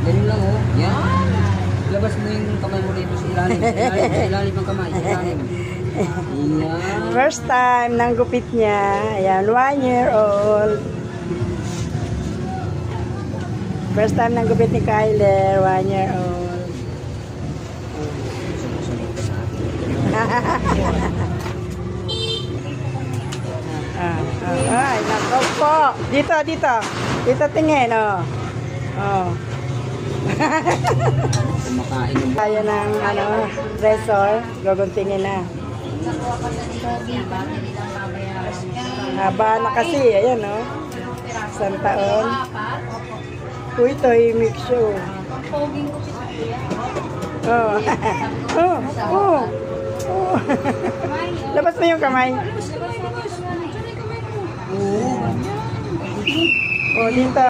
Ganun lang oh. Yan. Labas mo yung kamay mo dito sa ilalim. Sa ilalim ng kamay. Sa ilalim. Yan. First time ng gupit niya. Ayan, 1 year old. First time ng gupit ni Kyler, 1 year old. Ay, nako po. Dito, dito. Dito tingin, oh. Oh. Kumakain ng Kaya ng, resort. Guguntingin na. Haba na kasi, ayan, oh. 1 taon. Uy, tahimik siya, oh. Oh. Oh. Oh. Oh. Labas mo yung kamay. Oh, dito.